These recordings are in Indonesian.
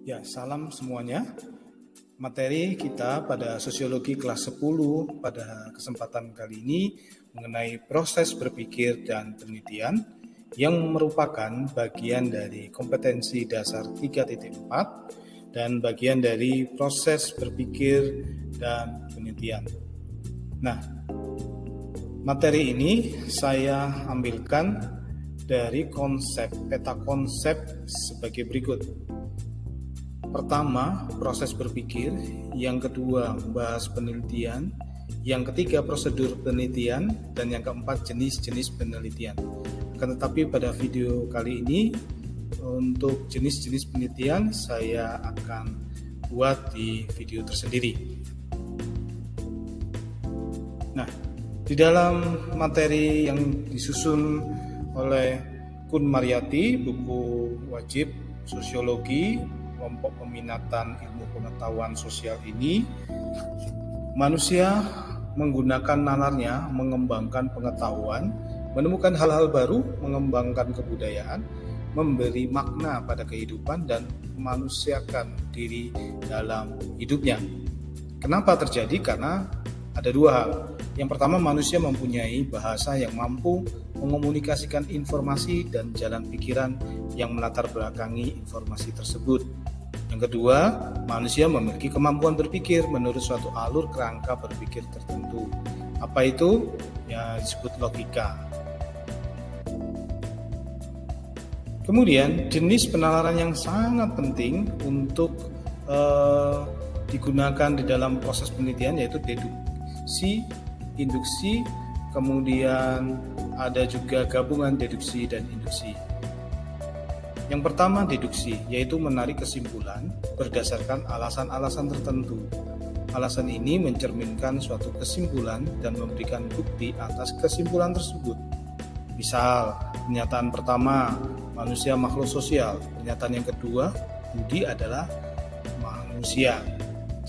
Ya, salam semuanya. Materi kita pada sosiologi kelas 10 pada kesempatan kali ini mengenai proses berpikir dan penelitian yang merupakan bagian dari kompetensi dasar 3.4 dan bagian dari proses berpikir dan penelitian. Nah, materi ini saya ambilkan dari peta konsep sebagai berikut. Pertama, proses berpikir. Yang kedua, membahas penelitian. Yang ketiga, prosedur penelitian. Dan yang keempat, jenis-jenis penelitian. Akan tetapi pada video kali ini, untuk jenis-jenis penelitian saya akan buat di video tersendiri. Nah, di dalam materi yang disusun oleh Kun Mariyati, buku wajib sosiologi, kelompok peminatan ilmu pengetahuan sosial ini, manusia menggunakan nalarnya mengembangkan pengetahuan, menemukan hal-hal baru, mengembangkan kebudayaan, memberi makna pada kehidupan dan memanusiakan diri dalam hidupnya. Kenapa terjadi? Karena ada dua hal. Yang pertama, manusia mempunyai bahasa yang mampu mengomunikasikan informasi dan jalan pikiran yang melatar belakangi informasi tersebut. Yang kedua, manusia memiliki kemampuan berpikir menurut suatu alur kerangka berpikir tertentu. Apa itu? Ya, disebut logika. Kemudian, jenis penalaran yang sangat penting untuk digunakan di dalam proses penelitian yaitu deduksi, induksi, kemudian ada juga gabungan deduksi dan induksi. Yang pertama, deduksi, yaitu menarik kesimpulan berdasarkan alasan-alasan tertentu. Alasan ini mencerminkan suatu kesimpulan dan memberikan bukti atas kesimpulan tersebut. Misal, pernyataan pertama, manusia makhluk sosial. Pernyataan yang kedua, Budi adalah manusia.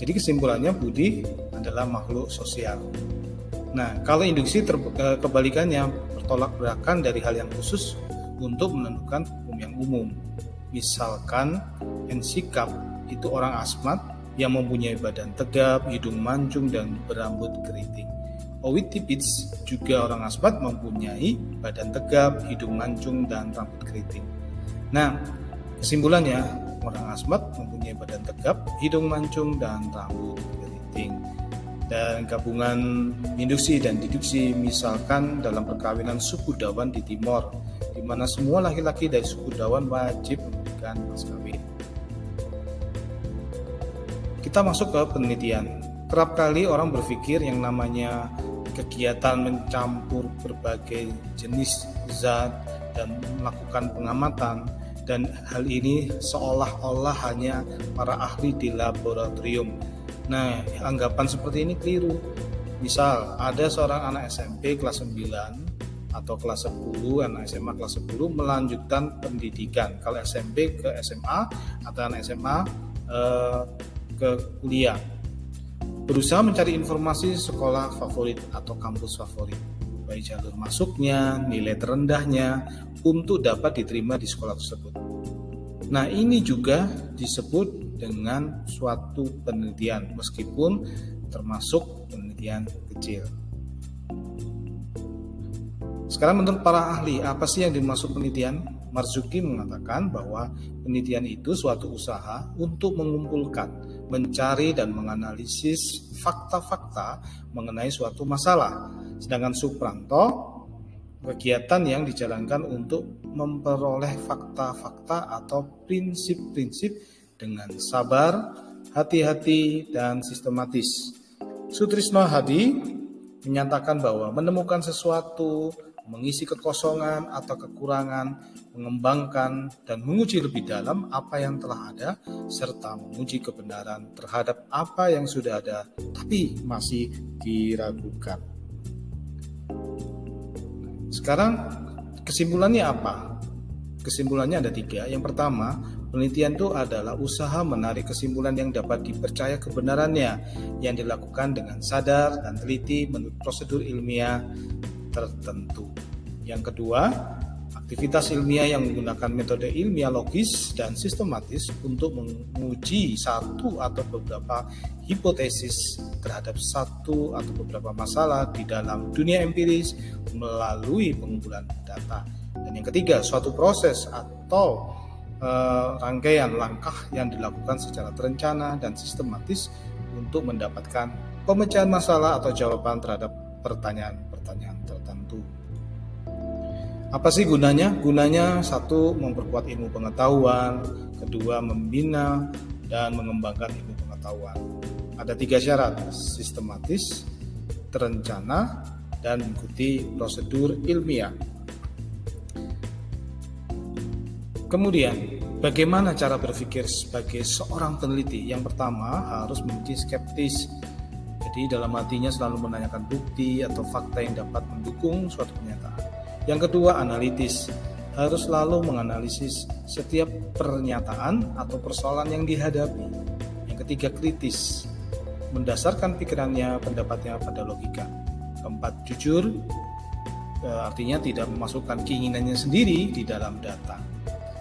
Jadi kesimpulannya Budi adalah makhluk sosial. Nah, kalau induksi kebalikannya, bertolak belakang dari hal yang khusus untuk menentukan hukum yang umum. Misalkan Ensikap itu orang asmat yang mempunyai badan tegap, hidung mancung, dan berambut keriting. Owytipits juga orang asmat mempunyai badan tegap, hidung mancung, dan rambut keriting. Nah, kesimpulannya orang asmat mempunyai badan tegap, hidung mancung, dan rambut keriting. Dan gabungan induksi dan deduksi, misalkan dalam perkawinan suku Dawan di Timor, di mana semua laki-laki dari suku Dawan wajib memberikan mas kawin. Kita masuk ke penelitian. Kerap kali orang berpikir yang namanya kegiatan mencampur berbagai jenis zat dan melakukan pengamatan, dan hal ini seolah-olah hanya para ahli di laboratorium. Nah, anggapan seperti ini keliru. Misal, ada seorang anak SMP kelas 9 atau kelas 10, anak SMA kelas 10 melanjutkan pendidikan. Kalau SMP ke SMA atau anak SMA ke kuliah. Berusaha mencari informasi sekolah favorit atau kampus favorit, baik jalur masuknya, nilai terendahnya, untuk dapat diterima di sekolah tersebut. Nah, ini juga disebut dengan suatu penelitian, meskipun termasuk penelitian kecil. Sekarang menurut para ahli, apa sih yang dimaksud penelitian? Marzuki mengatakan bahwa penelitian itu suatu usaha untuk mengumpulkan, mencari dan menganalisis fakta-fakta mengenai suatu masalah. Sedangkan Supranto, kegiatan yang dijalankan untuk memperoleh fakta-fakta atau prinsip-prinsip dengan sabar, hati-hati, dan sistematis. Sutrisno Hadi menyatakan bahwa menemukan sesuatu, mengisi kekosongan atau kekurangan, mengembangkan dan menguji lebih dalam apa yang telah ada, serta menguji kebenaran terhadap apa yang sudah ada tapi masih diragukan. Sekarang kesimpulannya apa? Kesimpulannya ada 3. Yang pertama, penelitian itu adalah usaha menarik kesimpulan yang dapat dipercaya kebenarannya, yang dilakukan dengan sadar dan teliti menurut prosedur ilmiah tertentu. Yang kedua, Aktivitas ilmiah yang menggunakan metode ilmiah logis dan sistematis untuk menguji satu atau beberapa hipotesis terhadap satu atau beberapa masalah di dalam dunia empiris melalui pengumpulan data. Dan yang ketiga, suatu proses atau rangkaian langkah yang dilakukan secara terencana dan sistematis untuk mendapatkan pemecahan masalah atau jawaban terhadap pertanyaan-pertanyaan tertentu. Apa sih gunanya? Gunanya satu, memperkuat ilmu pengetahuan, kedua, membina dan mengembangkan ilmu pengetahuan. Ada 3 syarat: sistematis, terencana, dan mengikuti prosedur ilmiah. Kemudian, bagaimana cara berpikir sebagai seorang peneliti? Yang pertama, harus memiliki skeptis. Jadi dalam hatinya selalu menanyakan bukti atau fakta yang dapat mendukung suatu pernyataan. Yang kedua, analitis. Harus selalu menganalisis setiap pernyataan atau persoalan yang dihadapi. Yang ketiga, kritis. Mendasarkan pikirannya, pendapatnya pada logika. Keempat, jujur. Artinya tidak memasukkan keinginannya sendiri di dalam data.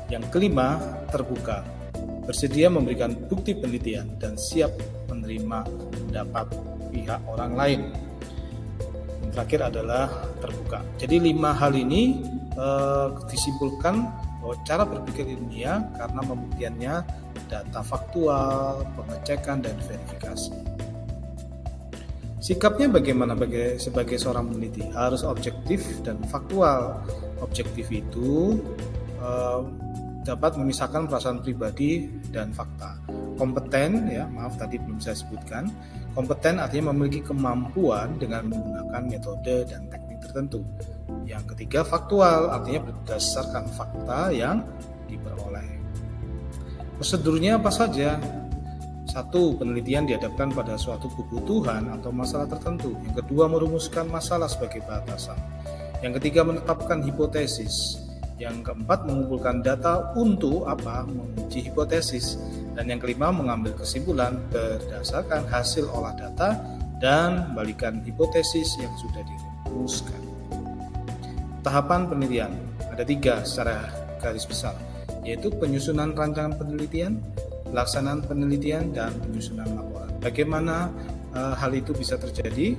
Yang kelima, terbuka. Bersedia memberikan bukti penelitian dan siap menerima pendapat pihak orang lain. Yang terakhir adalah terbuka. Jadi 5 hal ini disimpulkan bahwa cara berpikir ilmiah karena pembuktiannya data faktual, pengecekan, dan verifikasi. Sikapnya bagaimana sebagai seorang peneliti? Harus objektif dan faktual. Objektif itu dapat memisahkan perasaan pribadi dan fakta. Kompeten, tadi belum saya sebutkan. Kompeten artinya memiliki kemampuan dengan menggunakan metode dan teknik tertentu. Yang ketiga, faktual artinya berdasarkan fakta yang diperoleh. Prosedurnya apa saja? 1. Penelitian dihadapkan pada suatu kebutuhan atau masalah tertentu. Yang kedua, merumuskan masalah sebagai batasan. Yang ketiga, menetapkan hipotesis. Yang keempat, mengumpulkan data untuk menguji hipotesis. Dan yang kelima, mengambil kesimpulan berdasarkan hasil olah data dan balikan hipotesis yang sudah dirumuskan. Tahapan penelitian ada 3 secara garis besar, yaitu penyusunan rancangan penelitian, pelaksanaan penelitian, dan penyusunan laporan. Bagaimana hal itu bisa terjadi?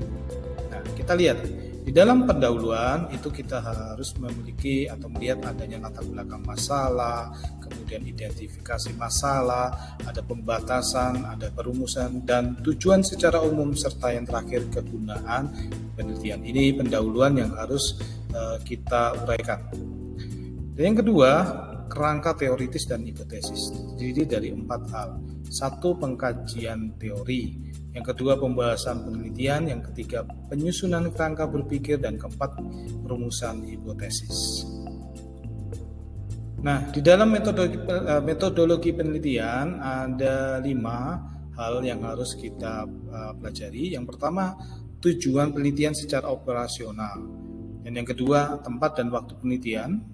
Nah, kita lihat. Di dalam pendahuluan itu kita harus memiliki atau melihat adanya latar belakang masalah, kemudian identifikasi masalah, ada pembatasan, ada perumusan, dan tujuan secara umum, serta yang terakhir kegunaan penelitian. Ini pendahuluan yang harus kita uraikan. Dan yang kedua, kerangka teoritis dan hipotesis, terdiri dari 4 hal. 1. Pengkajian teori. Yang kedua, pembahasan penelitian. Yang ketiga, penyusunan kerangka berpikir. Dan keempat, perumusan hipotesis. Nah, di dalam metodologi penelitian ada 5 hal yang harus kita pelajari. Yang pertama, tujuan penelitian secara operasional. Dan yang kedua, tempat dan waktu penelitian.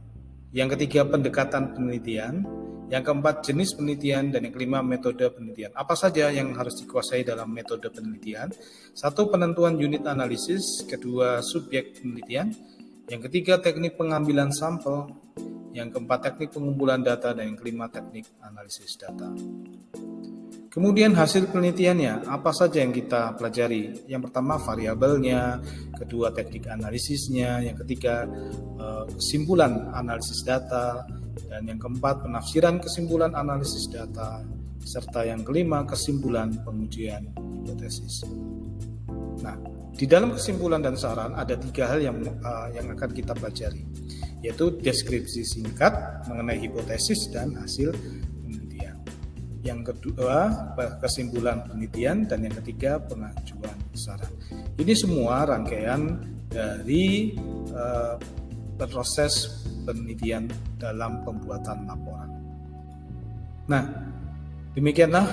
Yang ketiga, pendekatan penelitian. Yang keempat, jenis penelitian. Dan yang kelima, metode penelitian. Apa saja yang harus dikuasai dalam metode penelitian? 1. Penentuan unit analisis. Kedua, subjek penelitian. Yang ketiga, teknik pengambilan sampel. Yang keempat, teknik pengumpulan data. Dan yang kelima, teknik analisis data. Kemudian hasil penelitiannya, apa saja yang kita pelajari? Yang pertama, variabelnya. Kedua, teknik analisisnya. Yang ketiga, kesimpulan analisis data. Dan yang keempat, penafsiran kesimpulan analisis data. Serta yang kelima, kesimpulan pengujian hipotesis. Nah, di dalam kesimpulan dan saran ada 3 hal yang akan kita pelajari, yaitu deskripsi singkat mengenai hipotesis dan hasil penelitian. Yang kedua, kesimpulan penelitian. Dan yang ketiga, pengajuan saran. Ini semua rangkaian dari proses penelitian dalam pembuatan laporan. Nah, demikianlah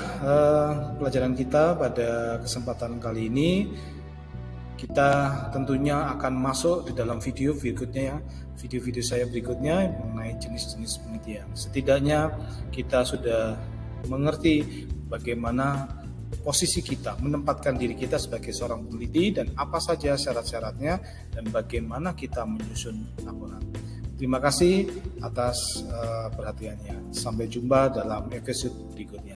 pelajaran kita pada kesempatan kali ini. Kita tentunya akan masuk di dalam video berikutnya, video-video saya berikutnya mengenai jenis-jenis penelitian. Setidaknya kita sudah mengerti bagaimana posisi kita, menempatkan diri kita sebagai seorang peneliti dan apa saja syarat-syaratnya dan bagaimana kita menyusun laporan. Terima kasih atas perhatiannya. Sampai jumpa dalam episode berikutnya.